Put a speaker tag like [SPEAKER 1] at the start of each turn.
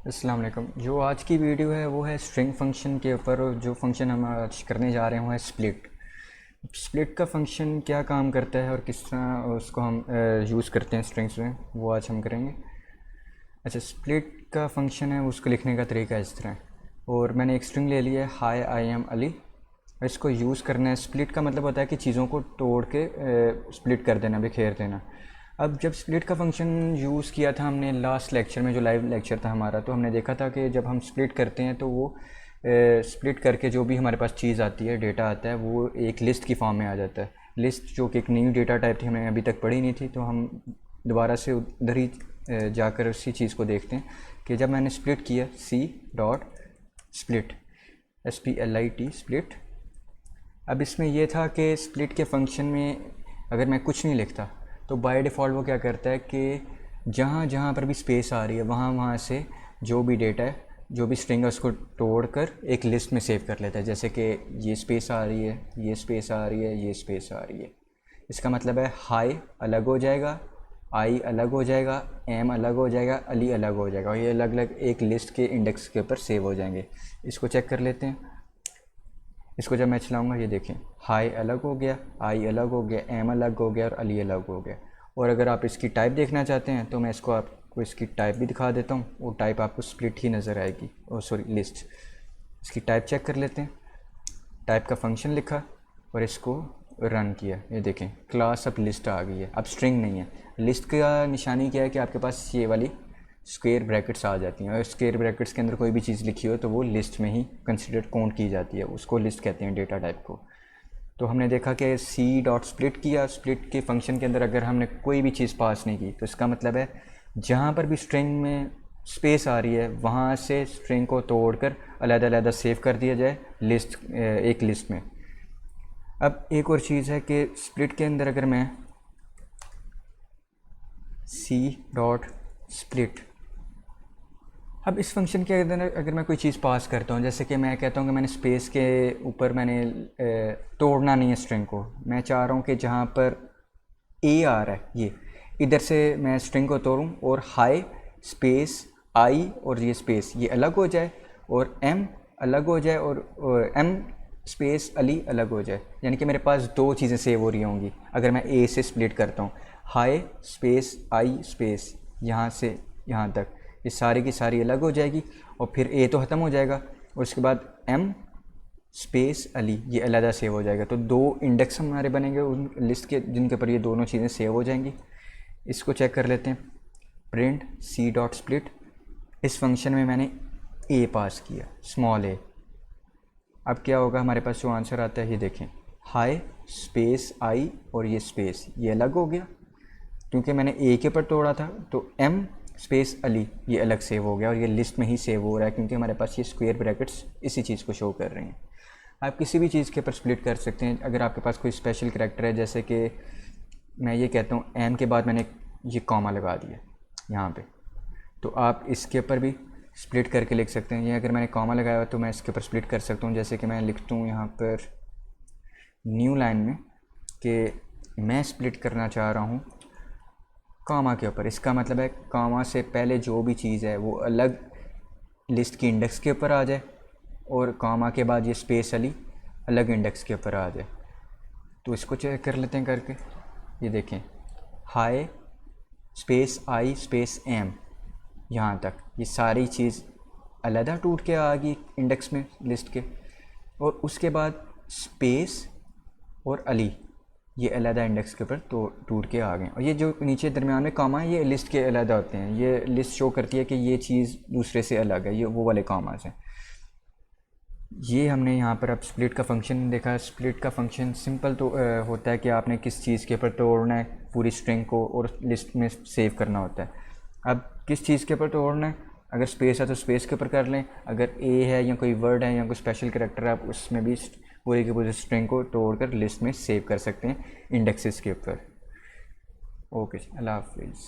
[SPEAKER 1] अस्सलाम वालेकुम। जो आज की वीडियो है वो है स्ट्रिंग फंक्शन के ऊपर। और जो फंक्शन हम आज करने जा रहे हैं वो है स्प्लिट। स्प्लिट का फंक्शन क्या काम करता है और किस तरह उसको हम यूज़ करते हैं स्ट्रिंग्स में, वो आज हम करेंगे। अच्छा, स्प्लिट का फंक्शन है, उसको लिखने का तरीका इस तरह है। और मैंने एक स्ट्रिंग ले लिया है, हाय आई एम अली। इसको यूज़ करना है। स्प्लिट का मतलब होता है कि चीज़ों को तोड़ के स्प्लिट कर देना, बिखेर देना। अब जब स्प्लिट का फंक्शन यूज़ किया था हमने लास्ट लेक्चर में, जो लाइव लेक्चर था हमारा, तो हमने देखा था कि जब हम स्प्लिट करते हैं तो वो स्प्लिट करके जो भी हमारे पास चीज़ आती है, डेटा आता है, वो एक लिस्ट की फॉर्म में आ जाता है। लिस्ट जो कि एक न्यू डेटा टाइप थी, हमने अभी तक पढ़ी नहीं थी, तो हम दोबारा से उधर ही जाकर उसी चीज़ को देखते हैं कि जब मैंने स्प्लिट किया C dot split, SPLIT split. अब इसमें यह था कि स्प्लिट के फंक्शन में अगर मैं कुछ नहीं लिखता तो बाय डिफ़ॉल्ट वो क्या करता है कि जहाँ जहाँ पर भी स्पेस आ रही है वहाँ वहाँ से जो भी डेटा है, जो भी स्ट्रिंग है, उसको तोड़कर एक लिस्ट में सेव कर लेता है। जैसे कि ये स्पेस आ रही है, ये स्पेस आ रही है, ये स्पेस आ रही है। इसका मतलब है हाई अलग हो जाएगा, आई अलग हो जाएगा, एम अलग हो जाएगा, अली अलग हो जाएगा, और ये अलग अलग एक लिस्ट के इंडेक्स के ऊपर सेव हो जाएंगे। इसको चेक कर लेते हैं। इसको जब मैं चलाऊँगा, ये देखें, हाई अलग हो गया, आई अलग हो गया, एम अलग हो गया और अली अलग हो गया। और अगर आप इसकी टाइप देखना चाहते हैं तो मैं इसको आपको इसकी टाइप भी दिखा देता हूँ। वो टाइप आपको स्प्लिट ही नज़र आएगी, और सॉरी लिस्ट। इसकी टाइप चेक कर लेते हैं। टाइप का फंक्शन लिखा और इसको रन किया, ये देखें क्लास अब लिस्ट आ गई है। अब स्ट्रिंग नहीं है। लिस्ट का निशानी क्या है कि आपके पास ये वाली स्क्वायर ब्रैकेट्स आ जाती हैं, और स्क्वायर ब्रैकेट्स के अंदर कोई भी चीज़ लिखी हो तो वो लिस्ट में ही कंसिडर काउंट की जाती है, उसको लिस्ट कहते हैं डेटा टाइप को। तो हमने देखा कि सी डॉट स्प्लिट किया। स्प्लिट के फंक्शन के अंदर अगर हमने कोई भी चीज़ पास नहीं की तो इसका मतलब है जहाँ पर भी स्ट्रिंग में स्पेस आ रही है वहाँ से स्ट्रिंग को तोड़कर अलग-अलग सेव कर दिया जाए लिस्ट, एक लिस्ट में। अब एक और चीज़ है कि स्प्लिट के अंदर अगर मैं सी डॉट स्प्लिट, अब इस फंक्शन के अंदर अगर मैं कोई चीज़ पास करता हूँ, जैसे कि मैं कहता हूँ कि मैंने स्पेस के ऊपर मैंने तोड़ना नहीं है स्ट्रिंग को, मैं चाह रहा हूँ कि जहाँ पर ए आ रहा है ये इधर से मैं स्ट्रिंग को तोड़ूँ और हाई स्पेस आई और ये स्पेस ये अलग हो जाए और एम अलग हो जाए और एम स्पेस अली अलग हो जाए। यानी कि मेरे पास दो चीज़ें सेव हो रही होंगी अगर मैं ए से स्प्लिट करता हूँ। हाई स्पेस आई स्पेस यहाँ से यहाँ तक ये सारी की सारी अलग हो जाएगी, और फिर ए तो ख़त्म हो जाएगा, और उसके बाद एम स्पेस अली ये अलग सेव हो जाएगा। तो दो इंडेक्स हमारे बनेंगे उन लिस्ट के जिनके ऊपर ये दोनों चीज़ें सेव हो जाएंगी। इसको चेक कर लेते हैं। प्रिंट सी डॉट स्प्लिट, इस फंक्शन में मैंने ए पास किया, स्मॉल ए। अब क्या होगा, हमारे पास जो आंसर आता है ये देखें, हाई स्पेस आई और ये स्पेस ये अलग हो गया क्योंकि मैंने ए के ऊपर तोड़ा था। तो एम स्पेस अली ये अलग सेव हो गया और ये लिस्ट में ही सेव हो रहा है क्योंकि हमारे पास ये स्क्वायर ब्रैकेट्स इसी चीज़ को शो कर रहे हैं। आप किसी भी चीज़ के ऊपर स्प्लिट कर सकते हैं। अगर आपके पास कोई स्पेशल करैक्टर है, जैसे कि मैं ये कहता हूँ एम के बाद मैंने ये कॉमा लगा दिया यहाँ पे, तो आप इसके ऊपर भी स्प्लिट करके लिख सकते हैं। ये अगर मैंने कॉमा लगाया तो मैं इसके ऊपर स्प्लिट कर सकता हूँ। जैसे कि मैं लिखता हूँ यहाँ पर न्यू लाइन में कि मैं स्प्लिट करना चाह रहा हूँ कॉमा के ऊपर। इसका मतलब है कॉमा से पहले जो भी चीज़ है वो अलग लिस्ट की इंडेक्स के ऊपर आ जाए, और कॉमा के बाद ये स्पेस वाली अलग इंडेक्स के ऊपर आ जाए। तो इसको चेक कर लेते हैं करके। ये देखें, hi space I space M यहाँ तक ये सारी चीज़ अलग टूट के आ गई इंडेक्स में लिस्ट के, और उसके बाद स्पेस और अली ये अलग इंडेक्स के ऊपर तो टूट के आ गए। और ये जो नीचे दरमियान में कॉमा है ये लिस्ट के अलग होते हैं। ये लिस्ट शो करती है कि ये चीज़ दूसरे से अलग है, ये वो वाले कॉमास हैं। ये हमने यहाँ पर अब स्प्लिट का फंक्शन देखा। स्प्लिट का फंक्शन सिंपल तो होता है कि आपने किस चीज़ के ऊपर तोड़ना है पूरी स्ट्रिंग को और लिस्ट में सेव करना होता है। अब किस चीज़ के ऊपर तोड़ना है, अगर स्पेस है तो स्पेस के ऊपर कर लें, अगर ए है या कोई वर्ड है या कोई स्पेशल कैरेक्टर है, आप उसमें भी पूरी की पूरी स्ट्रिंग को तोड़कर लिस्ट में सेव कर सकते हैं इंडेक्सेस के ऊपर। ओके, अल्लाह हाफिज़।